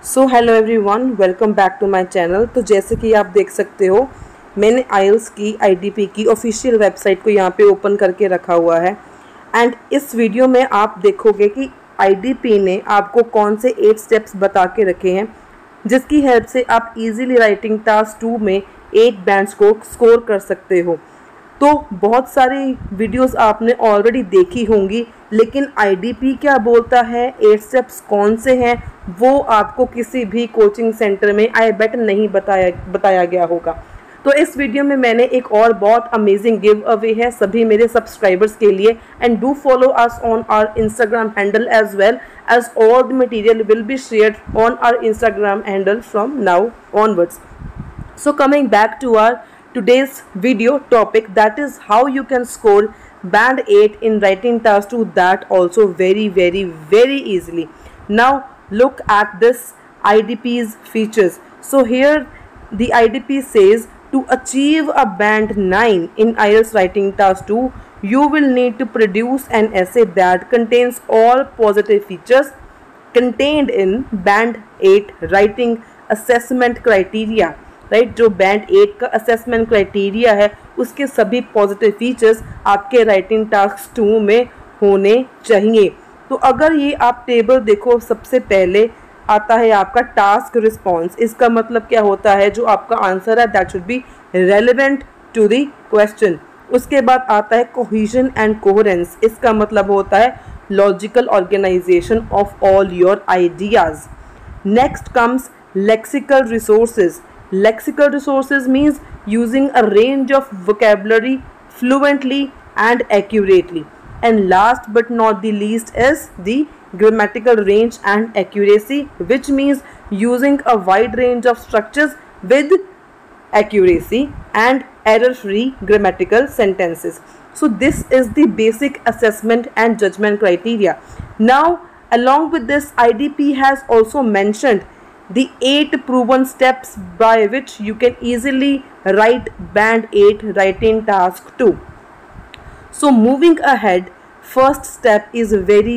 So hello everyone, welcome back to my channel. तो जैसे कि आप देख सकते हो, मैंने आईएलटीएस की आईडीपी की ऑफिशियल वेबसाइट को यहाँ पे ओपन करके रखा हुआ है। एंड इस वीडियो में आप देखोगे कि आईडीपी ने आपको कौन से 8 स्टेप्स बता के रखे हैं जिसकी हेल्प से आप इजीली राइटिंग टास्क 2 में 8 बैंड्स को स्कोर कर सकते हो। तो बहुत सारी वीडियोस आपने ऑलरेडी देखी होंगी, लेकिन आईडीपी क्या बोलता है, 8 स्टेप्स कौन से हैं, वो आपको किसी भी कोचिंग सेंटर में आई बेट नहीं बताया गया होगा। तो इस वीडियो में मैंने एक और बहुत अमेजिंग गिव अवे है सभी मेरे सब्सक्राइबर्स के लिए। And do follow us on our Instagram handle as well as all the material will be shared on our Instagram handle from now onwards. So coming back to our today's video topic, that is how you can score band 8 in writing task 2, that also very easily. Now look at this IDP's features. So here the IDP says to achieve a band 9 in IELTS writing task 2, you will need to produce an essay that contains all positive features contained in band 8 writing assessment criteria. Right, जो band 8 का assessment criteria है उसके सभी positive features आपके writing task 2 में होने चाहिए। तो अगर ये आप टेबल देखो, सबसे पहले आता है आपका टास्क रिस्पॉन्स। इसका मतलब क्या होता है, जो आपका आंसर है that should be relevant to the question. उसके बाद आता है कोहेजन एंड कोहेरेंस। इसका मतलब होता है logical organization of all your ideas. Next comes lexical resources. Lexical resources means using a range of vocabulary fluently and accurately. And last but not the least is the grammatical range and accuracy, which means using a wide range of structures with accuracy and error-free grammatical sentences. So this is the basic assessment and judgment criteria. Now, along with this, IDP has also mentioned the 8 proven steps by which you can easily write band 8 writing task 2. So moving ahead, first step is very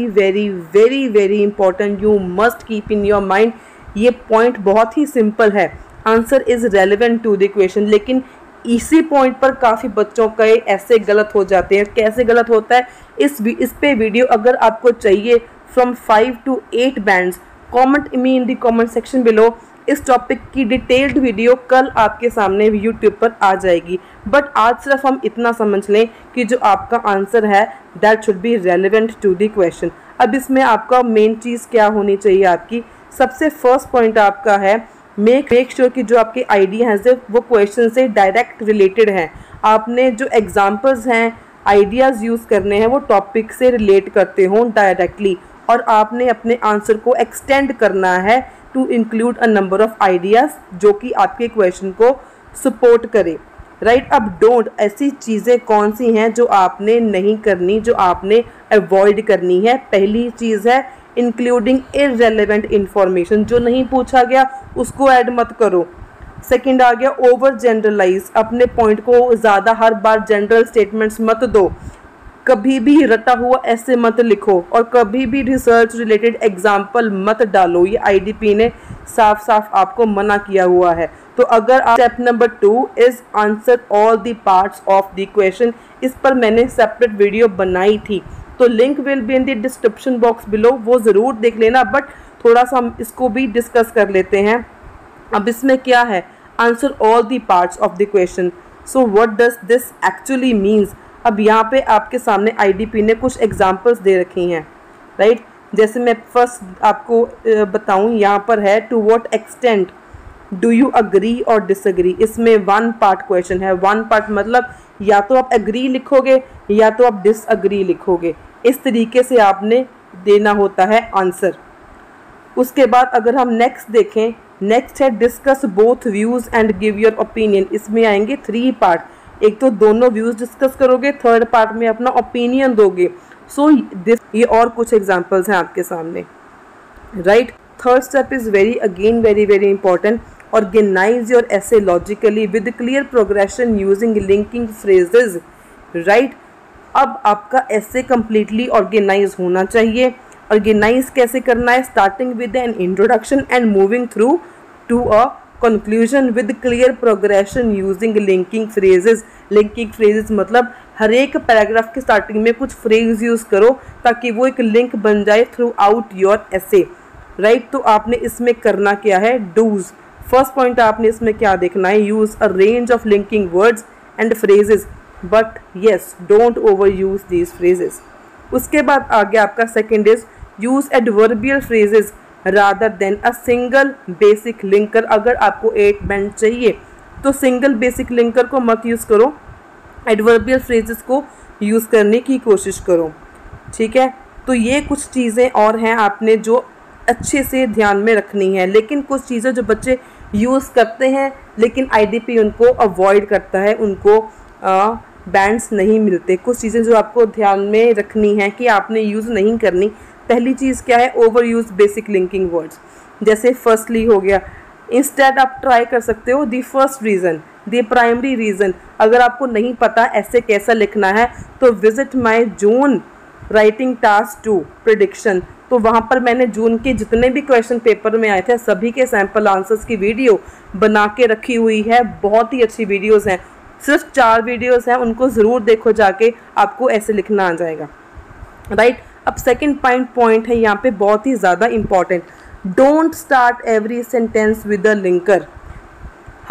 important. You must keep in your mind, ये point बहुत ही simple है, answer is relevant to the question। लेकिन इसी point पर काफ़ी बच्चों का ऐसे गलत हो जाते हैं। कैसे गलत होता है, इस पे वीडियो अगर आपको चाहिए from 5 to 8 bands, comment me in the comment section below. इस टॉपिक की डिटेल्ड वीडियो कल आपके सामने यूट्यूब पर आ जाएगी। बट आज सिर्फ हम इतना समझ लें कि जो आपका आंसर है that should be relevant to the question. अब इसमें आपका मेन चीज़ क्या होनी चाहिए, आपकी सबसे फर्स्ट पॉइंट आपका है मेक श्योर कि जो आपके आइडिया हैं वो क्वेश्चन से डायरेक्ट रिलेटेड हैं। आपने जो एग्जाम्पल्स हैं, आइडियाज़ यूज़ करने हैं, वो टॉपिक से रिलेट करते हों डायरेक्टली। और आपने अपने आंसर को एक्सटेंड करना है to include a number of ideas जो कि आपके क्वेश्चन को सपोर्ट करे। राइट, अब डोंट, ऐसी चीज़ें कौन सी हैं जो आपने नहीं करनी, जो आपने अवॉइड करनी है। पहली चीज़ है इंक्लूडिंग इररेलेवेंट इंफॉर्मेशन, जो नहीं पूछा गया उसको ऐड मत करो। सेकंड आ गया ओवर जनरलाइज, अपने पॉइंट को ज़्यादा हर बार जनरल स्टेटमेंट्स मत दो। कभी भी रटा हुआ ऐसे मत लिखो और कभी भी रिसर्च रिलेटेड एग्जाम्पल मत डालो। ये आईडीपी ने साफ साफ आपको मना किया हुआ है। तो अगर आप step number 2 is answer all the parts of the question, इस पर मैंने सेपरेट वीडियो बनाई थी, तो link will be in the description box below, वो ज़रूर देख लेना। बट थोड़ा सा हम इसको भी डिस्कस कर लेते हैं। अब इसमें क्या है, answer all the parts of the question. So what does this actually means. अब यहाँ पे आपके सामने आईडीपी ने कुछ एग्जांपल्स दे रखी हैं। राइट, जैसे मैं फर्स्ट आपको बताऊँ, यहाँ पर है to what extent do you agree और डिसअग्री। इसमें 1 पार्ट क्वेश्चन है। 1 पार्ट मतलब या तो आप एग्री लिखोगे या तो आप डिसअग्री लिखोगे। इस तरीके से आपने देना होता है आंसर। उसके बाद अगर हम नेक्स्ट देखें, नेक्स्ट है discuss both views and give your opinion. इसमें आएंगे 3 पार्ट, एक तो दोनों व्यूज़ डिस्कस करोगे, थर्ड पार्ट में अपना ओपिनियन दोगे। सो दिस, ये और कुछ एग्जांपल्स हैं आपके सामने। Right, third step is very important, organize your essay logically with clear progression using linking phrases. Right, अब आपका एसे कम्प्लीटली ऑर्गेनाइज होना चाहिए। ऑर्गेनाइज कैसे करना है, starting with an introduction and moving through to a conclusion with clear progression using linking phrases. Linking phrases मतलब हर एक पैराग्राफ के स्टार्टिंग में कुछ फ्रेज यूज़ करो ताकि वो एक लिंक बन जाए through out your essay, right. तो आपने इसमें करना क्या है, डूज। फर्स्ट पॉइंट आपने इसमें क्या देखना है, use a range of linking words and phrases but yes don't over use these phrases. उसके बाद आगे आपका second is use adverbial phrases rather than a single basic linker. अगर आपको 8 बैंड चाहिए तो सिंगल बेसिक लिंकर को मत यूज़ करो, एडवर्बियल फ्रेजेस को यूज़ करने की कोशिश करो, ठीक है। तो ये कुछ चीज़ें और हैं आपने जो अच्छे से ध्यान में रखनी है। लेकिन कुछ चीज़ें जो बच्चे यूज़ करते हैं लेकिन आईडीपी उनको अवॉइड करता है, उनको बैंड्स नहीं मिलते। कुछ चीज़ें जो आपको ध्यान में रखनी है कि आपने यूज़ नहीं करनी। पहली चीज़ क्या है, over use basic linking words. जैसे फर्स्टली हो गया, इंस्टेड आप ट्राई कर सकते हो the first reason, the primary reason. अगर आपको नहीं पता ऐसे कैसा लिखना है तो visit my June writing task 2 prediction. तो वहाँ पर मैंने जून के जितने भी क्वेश्चन पेपर में आए थे सभी के सैम्पल आंसर्स की वीडियो बना के रखी हुई है। बहुत ही अच्छी वीडियोज़ हैं, सिर्फ 4 वीडियोज़ हैं, उनको ज़रूर देखो जाके, आपको ऐसे लिखना आ जाएगा, राइट। अब सेकंड पॉइंट है यहाँ पे बहुत ही ज़्यादा important, don't start every sentence with a linker.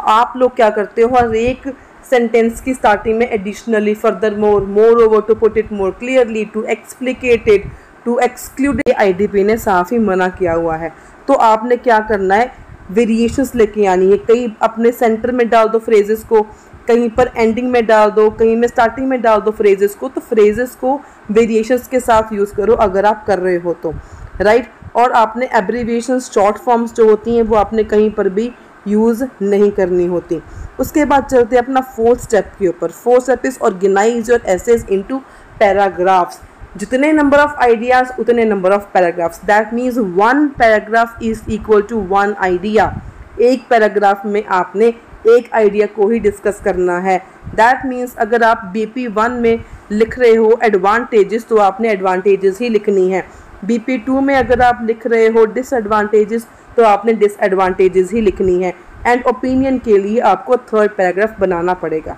आप लोग क्या करते हो, हर एक सेंटेंस की स्टार्टिंग में additionally, furthermore, moreover, to put it more clearly, to explicate it, to exclude. IDP ने साफ ही मना किया हुआ है। तो आपने क्या करना है, वेरिएशंस लेके आनी है। कहीं अपने सेंटर में डाल दो फ्रेजेस को, कहीं पर एंडिंग में डाल दो, कहीं में स्टार्टिंग में डाल दो फ्रेजेस को। तो फ्रेजेस को वेरिएशंस के साथ यूज़ करो अगर आप कर रहे हो तो, राइट। और आपने एब्रीविएशंस, शॉर्ट फॉर्म्स जो होती हैं वो आपने कहीं पर भी यूज़ नहीं करनी होती। उसके बाद चलते हैं अपना फोर्थ स्टेप के ऊपर। Fourth step is organize your essays into paragraphs. जितने नंबर ऑफ आइडियाज़ उतने number of paragraphs. That means 1 paragraph is equal to 1 idea. एक पैराग्राफ में आपने एक आइडिया को ही डिस्कस करना है। दैट मीन्स अगर आप BP1 में लिख रहे हो एडवांटेजेस तो आपने एडवांटेजेस ही लिखनी है। BP2 में अगर आप लिख रहे हो डिसएडवांटेजेस तो आपने डिसएडवांटेजेस ही लिखनी है। एंड ओपिनियन के लिए आपको 3rd पैराग्राफ बनाना पड़ेगा,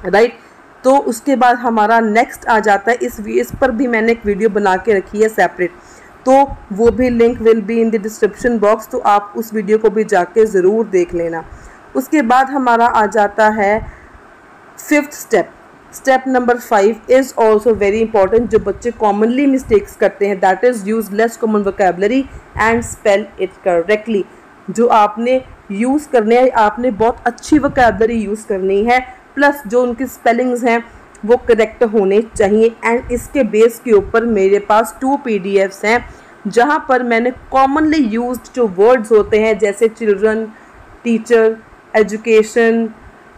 राइट। तो उसके बाद हमारा नेक्स्ट आ जाता है, इस पर भी मैंने एक वीडियो बना के रखी है सेपरेट, तो वो भी link will be in the description box, तो आप उस वीडियो को भी जाके ज़रूर देख लेना। उसके बाद हमारा आ जाता है 5th step. Step number 5 is also very important, जो बच्चे कॉमनली मिस्टेक्स करते हैं, that is use less common vocabulary and spell it correctly. जो आपने यूज़ करने हैं, आपने बहुत अच्छी वोकैबुलरी यूज़ करनी है, प्लस जो उनकी स्पेलिंग्स हैं वो करेक्ट होने चाहिए। एंड इसके बेस के ऊपर मेरे पास 2 PDFs हैं जहाँ पर मैंने कॉमनली यूज्ड जो वर्ड्स होते हैं जैसे children, teacher, education,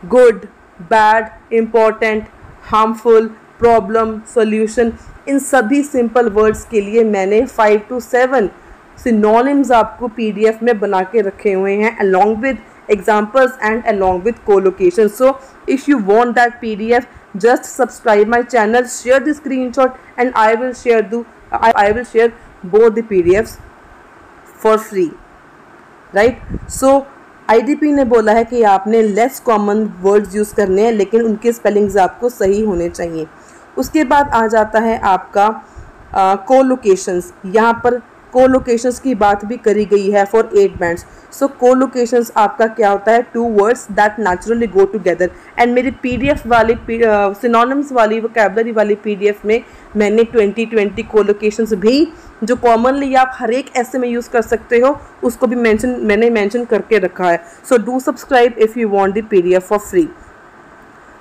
good, bad, important, harmful, problem, solution, इन सभी सिंपल वर्ड्स के लिए मैंने 5 to 7 सिनोनिम्स आपको PDF में बना के रखे हुए हैं along with examples and along with co-location. So if you want that PDF, just subscribe my channel, share the screenshot and I will share both the PDFs for free, right? So IDP ने बोला है कि आपने less common words use करने हैं लेकिन उनके spellings आपको सही होने चाहिए। उसके बाद आ जाता है आपका कोलोकेशंस। यहाँ पर कोलोकेशंस की बात भी करी गई है फॉर 8 बैंड्स। सो कोलोकेशंस आपका क्या होता है, 2 words that naturally go together. And मेरी PDF वाली सिनोनिम्स वाली वोकैबुलरी वाली PDF में मैंने 20 कोलोकेशंस भी जो कॉमनली आप हर एक ऐसे में यूज़ कर सकते हो उसको भी मैंने मेंशन करके रखा है। So do subscribe if you want the PDF for free.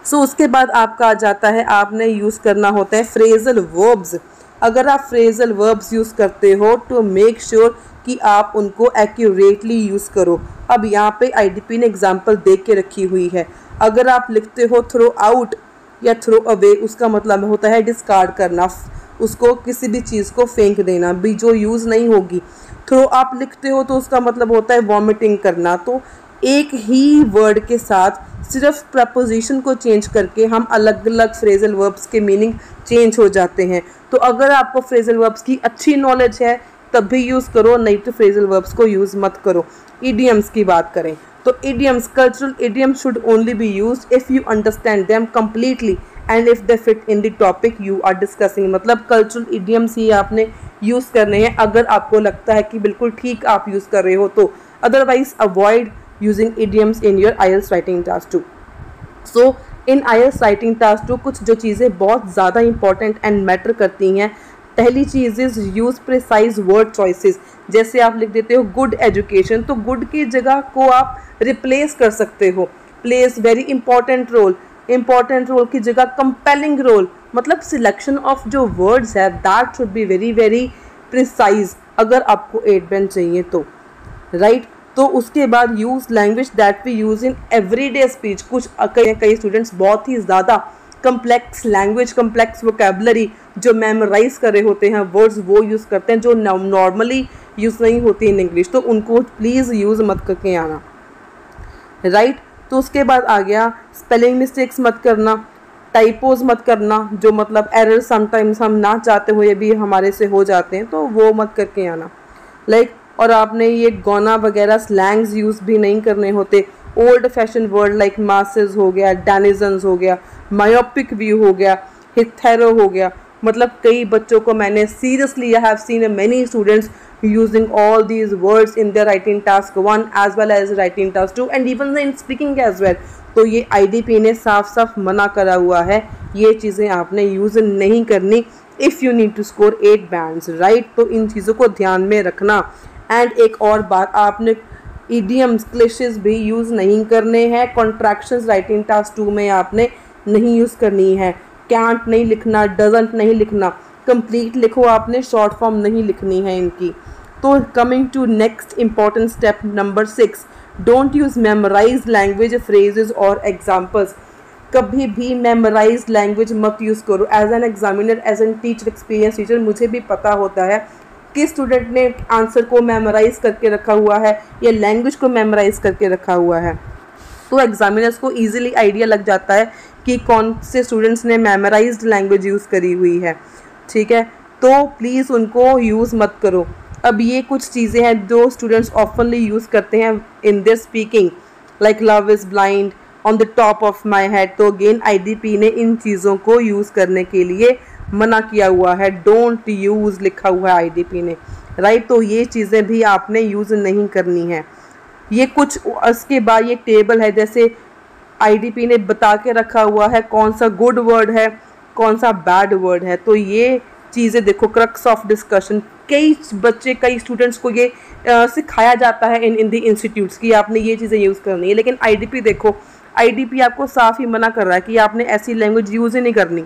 So उसके बाद आपका आ जाता है, आपने यूज़ करना होता है फ्रेजल वर्ब्स। अगर आप फ्रेजल वर्ब्स यूज़ करते हो तो मेक श्योर कि आप उनको एक्यूरेटली यूज़ करो। अब यहाँ पे IDP ने एग्जांपल दे के रखी हुई है। अगर आप लिखते हो थ्रो आउट या थ्रो अवे, उसका मतलब होता है डिस्कार्ड करना, उसको किसी भी चीज़ को फेंक देना भी जो यूज़ नहीं होगी। थ्रो आप लिखते हो तो उसका मतलब होता है वॉमिटिंग करना। तो एक ही वर्ड के साथ सिर्फ प्रपोजिशन को चेंज करके हम अलग अलग फ्रेजल वर्ब्स के मीनिंग चेंज हो जाते हैं। तो अगर आपको फ्रेजल वर्ब्स की अच्छी नॉलेज है तब भी यूज़ करो, नहीं तो फ्रेजल वर्ब्स को यूज़ मत करो। इडियम्स की बात करें तो idioms, cultural idioms should only be used if you understand them completely and if they fit in the topic you are discussing. मतलब कल्चरल इडियम्स ही आपने यूज़ करने हैं अगर आपको लगता है कि बिल्कुल ठीक आप यूज़ कर रहे हो तो, otherwise avoid using idioms in your IELTS writing task 2. So in IELTS writing task 2 कुछ जो चीज़ें बहुत ज़्यादा important and matter करती हैं, पहली चीज़ is use precise word choices. जैसे आप लिख देते हो गुड एजुकेशन, तो गुड की जगह को आप रिप्लेस कर सकते हो place very important role, important role की जगह कंपेलिंग रोल। मतलब सिलेक्शन ऑफ जो वर्ड्स है that should be very very precise अगर आपको 8 बैंड चाहिए तो, राइट। तो उसके बाद use language that we use in everyday speech. कुछ कई स्टूडेंट्स बहुत ही ज़्यादा कम्प्लेक्स लैंग्वेज, कम्प्लेक्स वोकेबलरी जो मेमोराइज कर रहे होते हैं वर्ड्स वो यूज़ करते हैं जो नॉर्मली यूज़ नहीं होती इन इंग्लिश, तो उनको प्लीज़ यूज़ मत करके आना, राइट। तो उसके बाद आ गया स्पेलिंग मिस्टेक्स मत करना, टाइपोज मत करना, जो मतलब एरर समटाइम्स हम ना चाहते हुए भी हमारे से हो जाते हैं, तो वो मत करके आना, लाइक। और आपने ये गौना वगैरह स्लैंग्स यूज़ भी नहीं करने होते। Old fashion word like masses हो गया, डैनिजन्स हो गया, मायोपिक व्यू हो गया, हिथेरो हो गया। मतलब कई बच्चों को मैंने seriously I have seen many students using all these words in their writing task 1 as well as writing task 2 and even in speaking as well. तो ये IDP ने साफ साफ मना करा हुआ है, ये चीज़ें आपने यूज़ नहीं करनी if you need to score 8 bands, right. तो इन चीज़ों को ध्यान में रखना। एंड एक और बात, आपने इडियम्स क्लिशेस भी यूज़ नहीं करने हैं। कॉन्ट्रैक्शंस राइटिंग टास्क 2 में आपने नहीं यूज़ करनी है। कैंट नहीं लिखना, डजंट नहीं लिखना, कंप्लीट लिखो आपने, शॉर्ट फॉर्म नहीं लिखनी है इनकी। तो coming to next important step number 6, don't use memorize language phrases और एग्जाम्पल्स। कभी भी मेमोराइज लैंग्वेज मत यूज़ करो। As an examiner, as an teacher, experience teacher, मुझे भी पता होता है कि स्टूडेंट ने आंसर को मेमोराइज करके रखा हुआ है या लैंग्वेज को मेमोराइज करके रखा हुआ है, तो एग्जामिनर्स को इजीली आइडिया लग जाता है कि कौन से स्टूडेंट्स ने मेमोराइज्ड लैंग्वेज यूज़ करी हुई है, ठीक है। तो प्लीज़ उनको यूज़ मत करो। अब ये कुछ चीज़ें हैं जो स्टूडेंट्स ऑफनली यूज़ करते हैं in their speaking, like love is blind, on the top of my head. तो अगेन IDP ने इन चीज़ों को यूज़ करने के लिए मना किया हुआ है, डोंट यूज़ लिखा हुआ है IDP ने, राइट। तो ये चीज़ें भी आपने यूज़ नहीं करनी है। ये कुछ उसके बाद ये टेबल है, जैसे IDP ने बता के रखा हुआ है कौन सा गुड वर्ड है, कौन सा बैड वर्ड है। तो ये चीज़ें देखो, क्रक्स ऑफ डिस्कशन। कई बच्चे, कई स्टूडेंट्स को ये सिखाया जाता है इन द इंस्टीट्यूट्स की आपने ये चीज़ें यूज़ करनी है, लेकिन IDP देखो, IDP आपको साफ ही मना कर रहा है कि आपने ऐसी लैंग्वेज यूज़ ही नहीं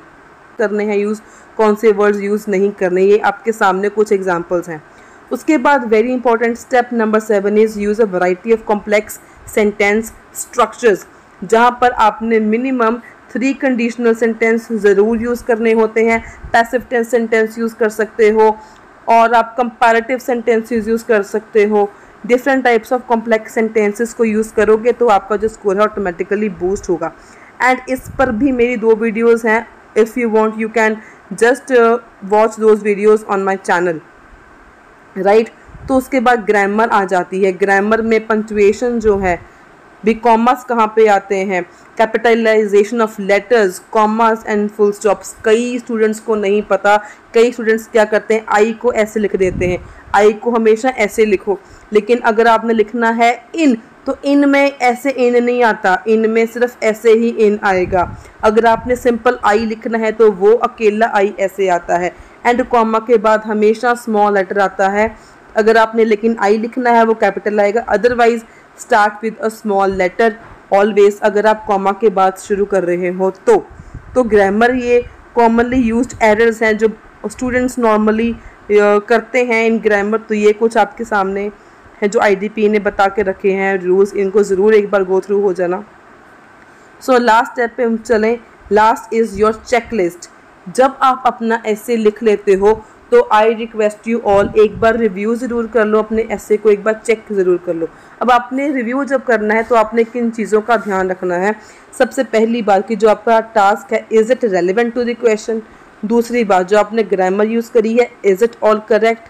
करने हैं यूज़, कौन से वर्ड्स यूज़ नहीं करने। ये आपके सामने कुछ एग्जांपल्स हैं। उसके बाद very important step number 7 is use a variety of complex sentence structures, जहाँ पर आपने मिनिमम 3 कंडीशनल सेंटेंस ज़रूर यूज़ करने होते हैं। पैसिव टेंस सेंटेंस यूज़ कर सकते हो और आप कंपैरेटिव सेंटेंसेस यूज़ कर सकते हो। Different types of complex sentences को यूज़ करोगे तो आपका जो स्कोर है ऑटोमेटिकली बूस्ट होगा। एंड इस पर भी मेरी 2 वीडियोज़ हैं, if you want you can just watch those videos on my channel, right. तो उसके बाद ग्रामर आ जाती है। ग्रामर में पंक्चुएशन जो है भी, कॉमास कहाँ पे आते हैं, capitalization of letters, commas and full stops. कई स्टूडेंट्स को नहीं पता, कई स्टूडेंट्स क्या करते हैं, आई को ऐसे लिख देते हैं। आई को हमेशा ऐसे लिखो, लेकिन अगर आपने लिखना है इन, तो इन में ऐसे इन नहीं आता, इन में सिर्फ ऐसे ही इन आएगा। अगर आपने सिंपल आई लिखना है तो वो अकेला आई ऐसे आता है। एंड कॉमा के बाद हमेशा स्मॉल लेटर आता है। अगर आपने लेकिन आई लिखना है वो कैपिटल आएगा, otherwise start with a small letter always, अगर आप कॉमा के बाद शुरू कर रहे हो तो ग्रामर ये कॉमनली यूज्ड एरर्स हैं जो स्टूडेंट्स नॉर्मली करते हैं इन ग्रामर। तो ये कुछ आपके सामने है जो IDP ने बता के रखे हैं रूल्स, इनको ज़रूर एक बार गो थ्रू हो जाना। सो लास्ट स्टेप पे हम चलें। Last is your checklist. जब आप अपना ऐसे लिख लेते हो तो आई रिक्वेस्ट यू ऑल एक बार रिव्यू ज़रूर कर लो, अपने ऐसे को एक बार चेक ज़रूर कर लो। अब आपने रिव्यू जब करना है तो आपने किन चीज़ों का ध्यान रखना है। सबसे पहली बात कि जो आपका टास्क है is it relevant to the question. दूसरी बात जो आपने ग्रामर यूज़ करी है इज़ इट ऑल करेक्ट।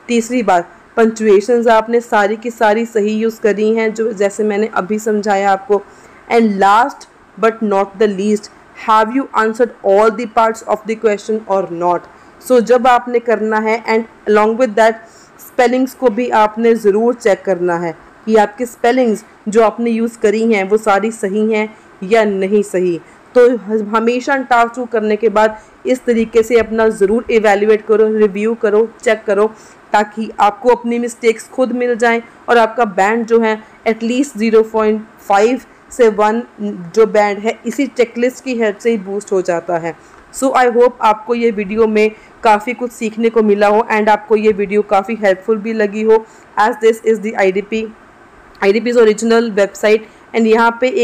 तीसरी बात पंचुएशंस आपने सारी की सारी सही यूज़ करी हैं जो जैसे मैंने अभी समझाया आपको। And last but not the least, have you answered all the parts of the question और नॉट। सो जब आपने करना है and along with that spellings को भी आपने ज़रूर चेक करना है कि आपकी स्पेलिंग्स जो आपने यूज़ करी हैं वो सारी सही हैं या नहीं सही। तो हमेशा टास्क टू करने के बाद इस तरीके से अपना ज़रूर इवैल्यूएट करो, रिव्यू करो, चेक करो, ताकि आपको अपनी मिस्टेक्स खुद मिल जाएं और आपका बैंड जो है एटलीस्ट 0.5 से 1 जो बैंड है इसी चेकलिस्ट की हेल्प से ही बूस्ट हो जाता है। सो आई होप आपको ये वीडियो में काफ़ी कुछ सीखने को मिला हो एंड आपको ये वीडियो काफ़ी हेल्पफुल भी लगी हो, as this is the IDP's original website. एंड यहाँ पे एक